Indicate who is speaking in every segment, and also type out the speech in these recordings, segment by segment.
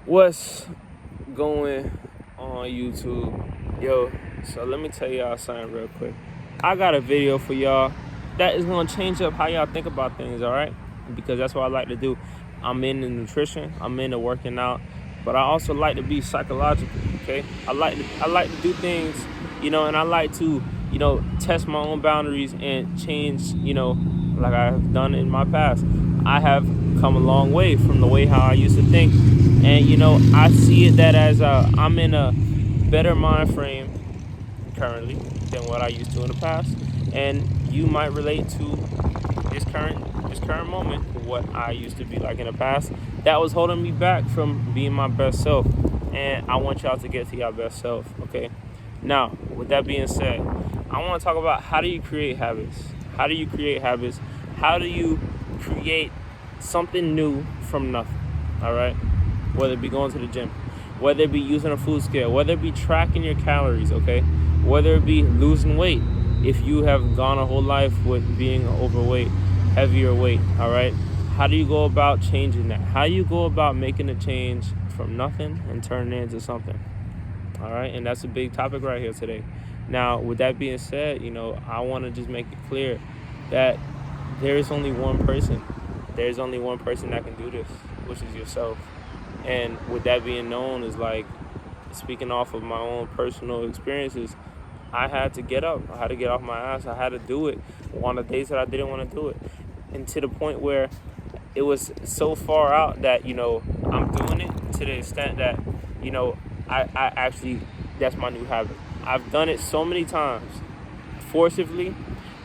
Speaker 1: What's going on YouTube? Yo, so let me tell y'all something real quick. I got a video for y'all that is gonna change up how y'all think about things, alright? Because that's what I like to do. I'm into nutrition, I'm into working out, but I also like to be psychological, okay? I like to do things, and I like to, test my own boundaries and change, like I have done in my past. I have come a long way from the way how I used to think. And I see it that as I'm in a better mind frame currently than what I used to in the past. And you might relate to this current moment, what I used to be like in the past. That was holding me back from being my best self. And I want y'all to get to your best self, okay? Now, with that being said, I want to talk about how do you create habits? How do you create habits? How do you create something new from nothing? All right? Whether it be going to the gym, whether it be using a food scale, whether it be tracking your calories, okay? Whether it be losing weight, if you have gone a whole life with being overweight, heavier weight, all right? How do you go about changing that? How do you go about making a change from nothing and turning it into something? All right, and that's a big topic right here today. Now, with that being said, I want to just make it clear that there is only one person. There's only one person that can do this, which is yourself. And with that being known, is like speaking off of my own personal experiences. I had to get up. I had to get off my ass. I had to do it on the days that I didn't want to do it, and to the point where it was so far out that I'm doing it to the extent that I actually, that's my new habit. I've done it so many times forcibly,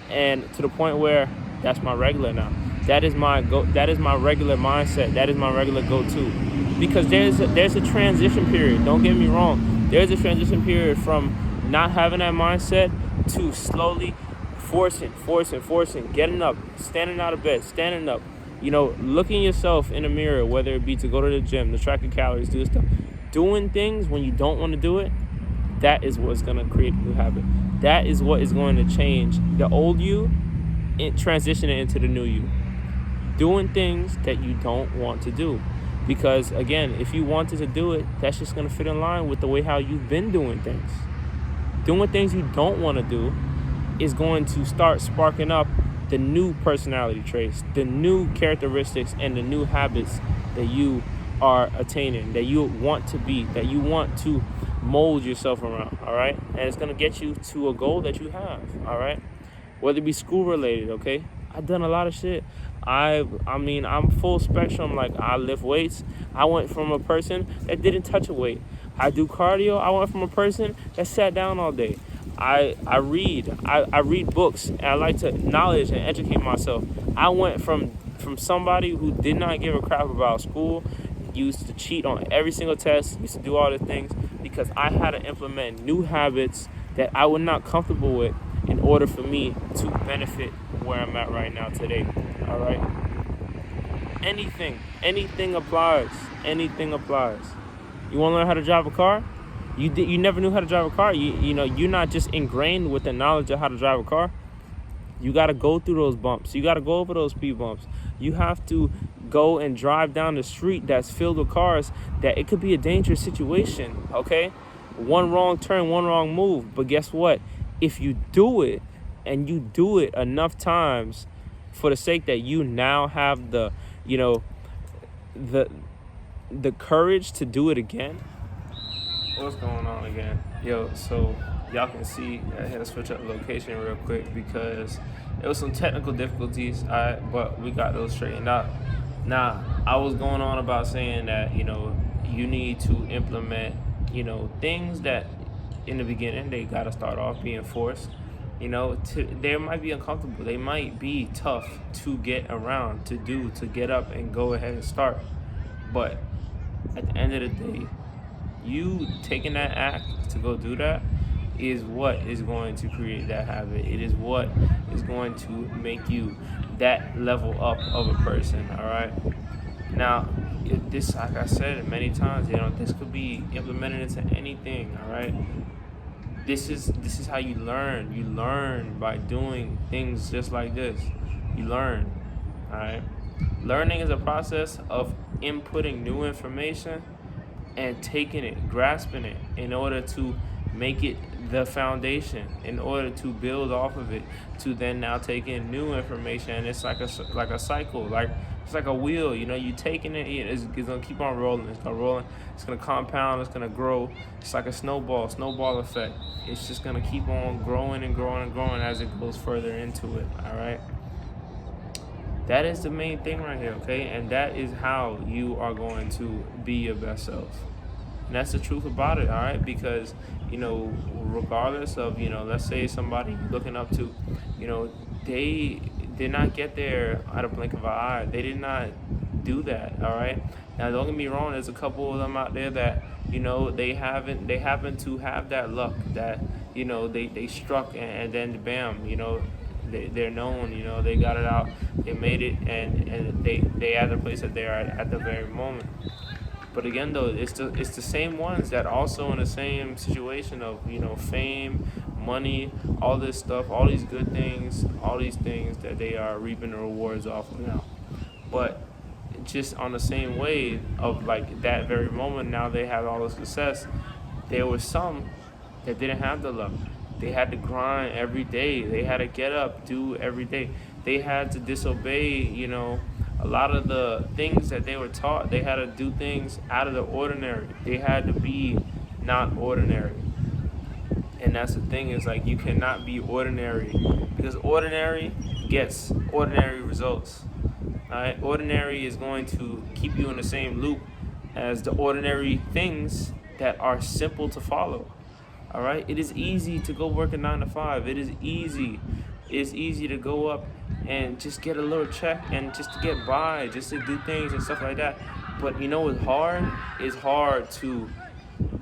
Speaker 1: and to the point where that's my regular now. That is my go. That is my regular mindset. That is my regular go-to. Because there's a transition period. Don't get me wrong. There's a transition period from not having that mindset to slowly forcing, getting up, standing out of bed, standing up. Looking yourself in the mirror, whether it be to go to the gym, to track your calories, do stuff, doing things when you don't want to do it. That is what's going to create a new habit. That is what is going to change the old you and transition it into the new you. Doing things that you don't want to do. Because again, if you wanted to do it, that's just going to fit in line with the way how you've been doing things. Doing things you don't want to do is going to start sparking up the new personality traits, the new characteristics, and the new habits that you are attaining, that you want to be, that you want to mold yourself around, all right? And it's going to get you to a goal that you have, all right? Whether it be school related, okay? I've done a lot of shit. I'm full spectrum. Like, I lift weights. I went from a person that didn't touch a weight. I do cardio. I went from a person that sat down all day. I read. I read books, and I like to knowledge and educate myself. I went from somebody who did not give a crap about school, used to cheat on every single test, used to do all the things, because I had to implement new habits that I was not comfortable with in order for me to benefit where I'm at right now today. All right. Anything applies. Anything applies. You want to learn how to drive a car? You never knew how to drive a car. You're not just ingrained with the knowledge of how to drive a car. You got to go through those bumps. You got to go over those speed bumps. You have to go and drive down the street that's filled with cars, that it could be a dangerous situation, okay? One wrong turn, one wrong move. But guess what? If you do it, and you do it enough times for the sake that you now have the courage to do it again. What's going on again? Yo, so y'all can see I had to switch up location real quick because there was some technical difficulties, but we got those straightened out. Now, I was going on about saying that, you need to implement, things that in the beginning they got to start off being forced. They might be uncomfortable. They might be tough to get around, to do, to get up and go ahead and start. But at the end of the day, you taking that act to go do that is what is going to create that habit. It is what is going to make you that level up of a person, all right? Now, this, like I said many times, this could be implemented into anything, all right? This is how you learn. You learn by doing things just like this. You learn, all right? Learning is a process of inputting new information and taking it, grasping it in order to make it the foundation, in order to build off of it, to then now take in new information. And it's like a cycle, like it's like a wheel. You taking it, it's gonna keep on rolling. It's gonna rolling. It's gonna compound. It's gonna grow. It's like a snowball effect. It's just gonna keep on growing and growing and growing as it goes further into it. All right. That is the main thing right here, okay? And that is how you are going to be your best self. And that's the truth about it, all right? Because, regardless of, let's say somebody looking up to, they did not get there at a blink of an eye. They did not do that, all right? Now, don't get me wrong, there's a couple of them out there that, they happen to have that luck that, they struck and then bam, they're known, they got it out, they made it, and they at the place that they are at the very moment. But again, though, it's the same ones that also in the same situation of fame, money, all this stuff, all these good things, all these things that they are reaping the rewards off of now. But just on the same way of like that very moment, now they have all the success. There was some that didn't have the luck. They had to grind every day. They had to get up, do every day. They had to disobey, a lot of the things that they were taught. They had to do things out of the ordinary. They had to be not ordinary. And that's the thing, is like you cannot be ordinary, because ordinary gets ordinary results. All right? Ordinary is going to keep you in the same loop as the ordinary things that are simple to follow. All right, it is easy to go work a 9 to 5. It is easy. It's easy to go up and just get a little check and just to get by, just to do things and stuff like that. But what's hard? It's hard to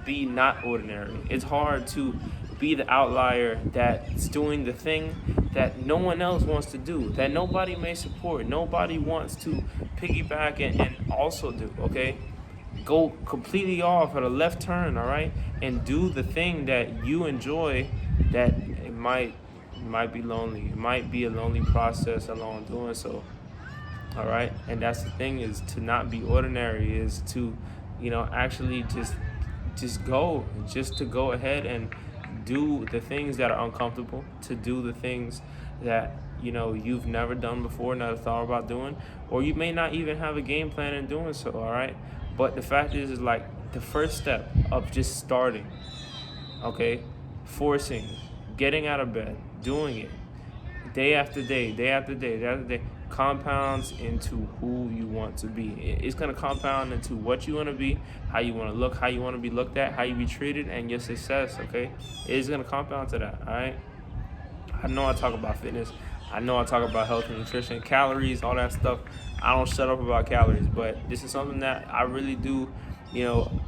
Speaker 1: be not ordinary. It's hard to be the outlier that's doing the thing that no one else wants to do, that nobody may support, nobody wants to piggyback and also do, okay? Go completely off at a left turn, all right, and do the thing that you enjoy. That it might be lonely. It might be a lonely process along doing so. All right, and that's the thing, is to not be ordinary, is to, actually just to go ahead and do the things that are uncomfortable, to do the things that you've never done before, never thought about doing, or you may not even have a game plan in doing so. All right. But the fact is like the first step of just starting, okay, forcing, getting out of bed, doing it, day after day, day after day, day after day, compounds into who you want to be. It's going to compound into what you want to be, how you want to look, how you want to be looked at, how you be treated, and your success, okay? It's going to compound to that, all right? I know I talk about fitness. I know I talk about health and nutrition, calories, all that stuff. I don't shut up about calories, but this is something that I really do,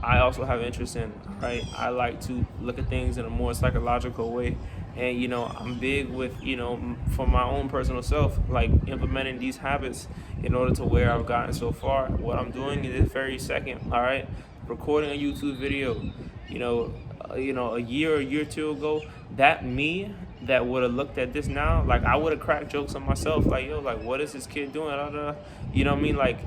Speaker 1: I also have interest in, right? I like to look at things in a more psychological way. And, I'm big with, for my own personal self, like implementing these habits in order to where I've gotten so far. What I'm doing is this very second, all right? Recording a YouTube video, a year or two ago, that me that would have looked at this now, like I would have cracked jokes on myself, like, yo, like, what is this kid doing? You know what I mean? Like,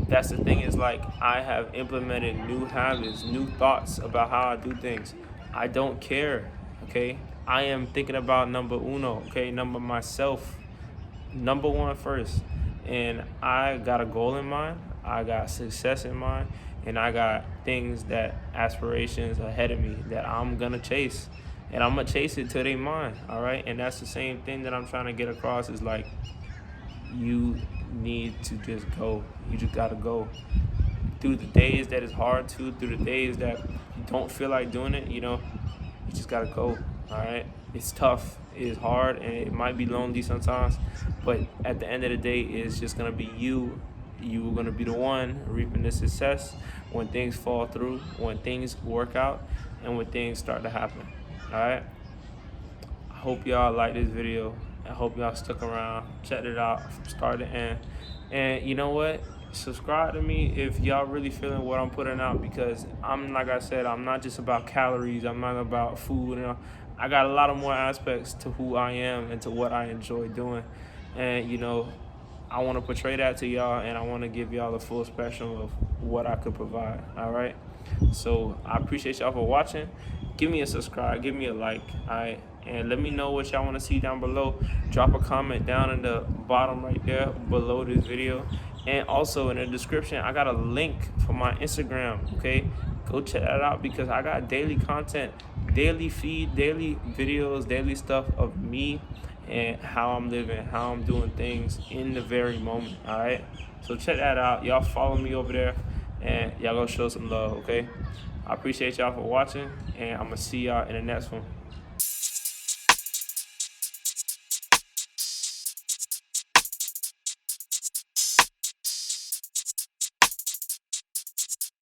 Speaker 1: that's the thing, is like I have implemented new habits, new thoughts about how I do things. I don't care, okay? I am thinking about number uno, okay? Myself, number one first. And I got a goal in mind. I got success in mind. And I got things aspirations ahead of me that I'm going to chase. And I'm going to chase it till they mine, all right? And that's the same thing that I'm trying to get across, is like, you need to just go. You just got to go. Through the days that it's hard to, through the days that you don't feel like doing it, you just got to go, all right? It's tough, it is hard, and it might be lonely sometimes. But at the end of the day, it's just going to be you. You're going to be the one reaping the success when things fall through, when things work out, and when things start to happen. All right? I hope y'all like this video. I hope y'all stuck around, checked it out from start to end. And you know what? Subscribe to me if y'all really feeling what I'm putting out, because like I said, I'm not just about calories. I'm not about food. I got a lot of more aspects to who I am and to what I enjoy doing. And, I want to portray that to y'all, and I want to give y'all the full spectrum of what I could provide. All right. So I appreciate y'all for watching. Give me a subscribe, give me a like, all right, and let me know what y'all want to see down below. Drop a comment down in the bottom right there below this video, and also in the description I got a link for my Instagram. Okay, go check that out because I got daily content, daily feed, daily videos, daily stuff of me and how I'm living, how I'm doing things in the very moment. All right, so check that out. Y'all follow me over there, and y'all go show some love. Okay, I appreciate y'all for watching, and I'm gonna see y'all in the next one.